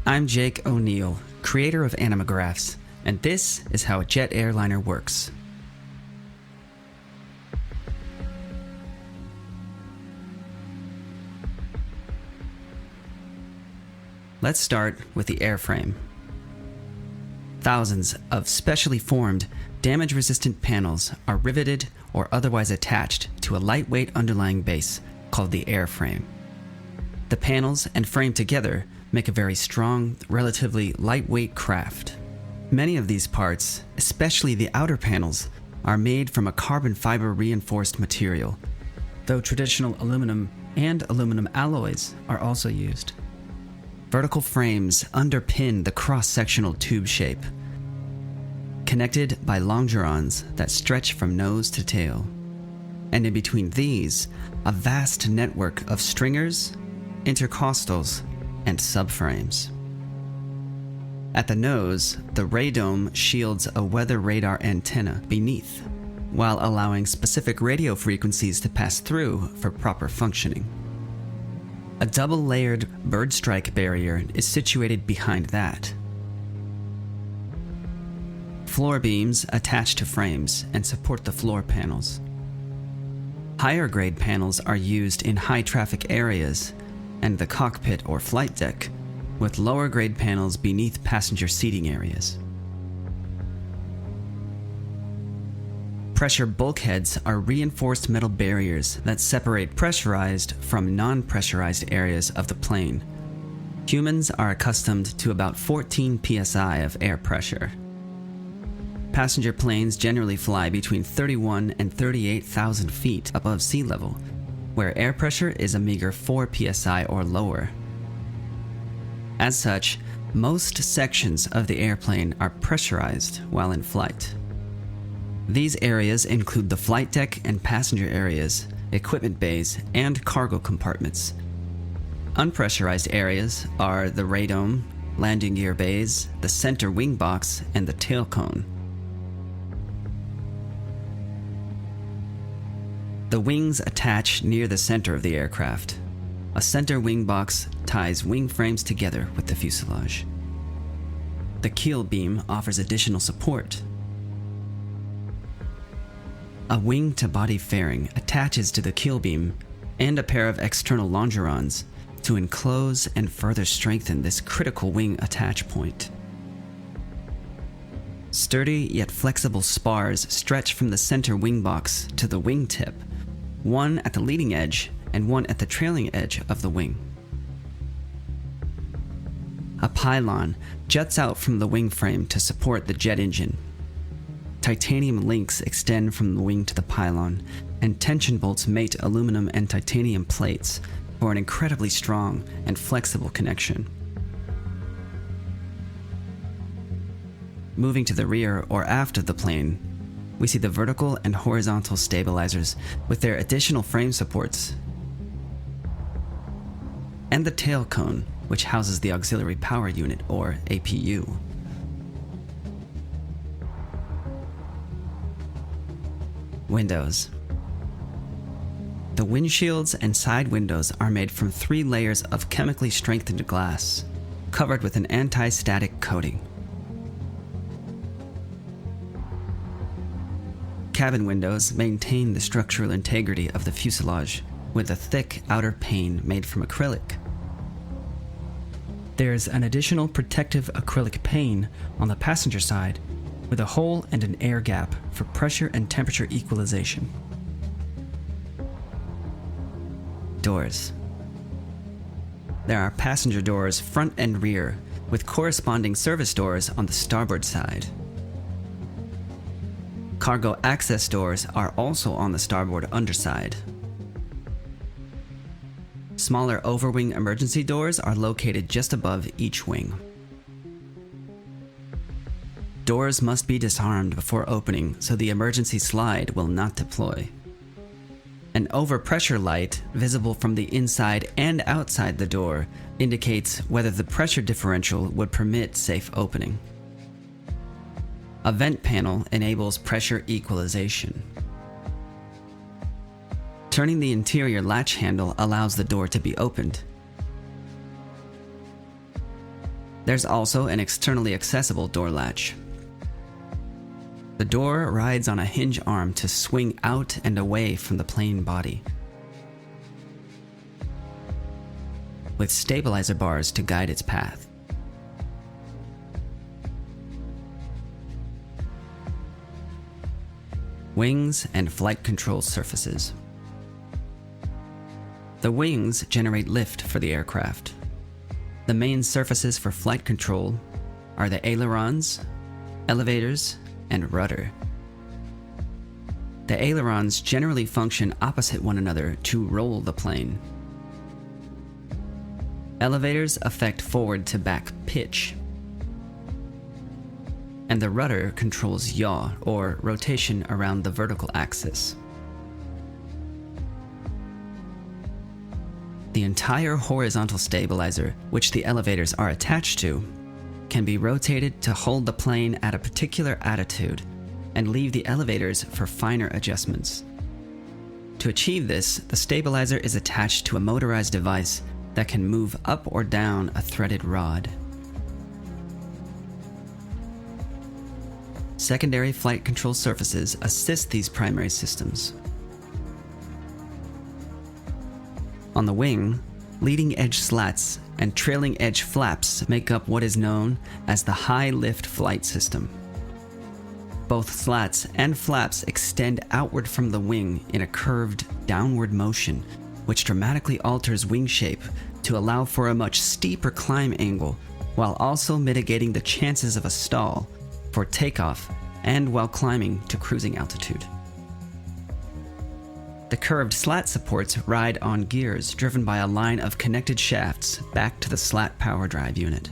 I'm Jake O'Neill, creator of Animagraphs, and this is how a jet airliner works. Let's start with the airframe. Thousands of specially formed, damage-resistant panels are riveted or otherwise attached to a lightweight underlying base called the airframe. The panels and frame together make a very strong, relatively lightweight craft. Many of these parts, especially the outer panels, are made from a carbon fiber reinforced material, though traditional aluminum and aluminum alloys are also used. Vertical frames underpin the cross-sectional tube shape, connected by longerons that stretch from nose to tail. And in between these, a vast network of stringers, intercostals, and subframes. At the nose, the radome shields a weather radar antenna beneath, while allowing specific radio frequencies to pass through for proper functioning. A double-layered bird strike barrier is situated behind that. Floor beams attach to frames and support the floor panels. Higher grade panels are used in high traffic areas and the cockpit or flight deck, with lower grade panels beneath passenger seating areas. Pressure bulkheads are reinforced metal barriers that separate pressurized from non-pressurized areas of the plane. Humans are accustomed to about 14 psi of air pressure. Passenger planes generally fly between 31 and 38,000 feet above sea level, where air pressure is a meager 4 psi or lower. As such, most sections of the airplane are pressurized while in flight. These areas include the flight deck and passenger areas, equipment bays, and cargo compartments. Unpressurized areas are the radome, landing gear bays, the center wing box, and the tail cone. The wings attach near the center of the aircraft. A center wing box ties wing frames together with the fuselage. The keel beam offers additional support. A wing-to-body fairing attaches to the keel beam and a pair of external longerons to enclose and further strengthen this critical wing attach point. Sturdy yet flexible spars stretch from the center wing box to the wing tip, one at the leading edge and one at the trailing edge of the wing. A pylon juts out from the wing frame to support the jet engine. Titanium links extend from the wing to the pylon, and tension bolts mate aluminum and titanium plates for an incredibly strong and flexible connection. Moving to the rear or aft of the plane, we see the vertical and horizontal stabilizers with their additional frame supports, and the tail cone, which houses the auxiliary power unit or APU. Windows. The windshields and side windows are made from 3 layers of chemically strengthened glass, covered with an anti-static coating. Cabin windows maintain the structural integrity of the fuselage with a thick outer pane made from acrylic. There's an additional protective acrylic pane on the passenger side with a hole and an air gap for pressure and temperature equalization. Doors. There are passenger doors front and rear, with corresponding service doors on the starboard side. Cargo access doors are also on the starboard underside. Smaller overwing emergency doors are located just above each wing. Doors must be disarmed before opening so the emergency slide will not deploy. An overpressure light, visible from the inside and outside the door, indicates whether the pressure differential would permit safe opening. A vent panel enables pressure equalization. Turning the interior latch handle allows the door to be opened. There's also an externally accessible door latch. The door rides on a hinge arm to swing out and away from the plane body, with stabilizer bars to guide its path. Wings and flight control surfaces. The wings generate lift for the aircraft. The main surfaces for flight control are the ailerons, elevators, and rudder. The ailerons generally function opposite one another to roll the plane. Elevators affect forward to back pitch, and the rudder controls yaw, or rotation around the vertical axis. The entire horizontal stabilizer, which the elevators are attached to, can be rotated to hold the plane at a particular attitude and leave the elevators for finer adjustments. To achieve this, the stabilizer is attached to a motorized device that can move up or down a threaded rod. Secondary flight control surfaces assist these primary systems. On the wing, leading edge slats and trailing edge flaps make up what is known as the high lift flight system. Both slats and flaps extend outward from the wing in a curved downward motion, which dramatically alters wing shape to allow for a much steeper climb angle, while also mitigating the chances of a stall for takeoff and while climbing to cruising altitude. The curved slat supports ride on gears driven by a line of connected shafts back to the slat power drive unit.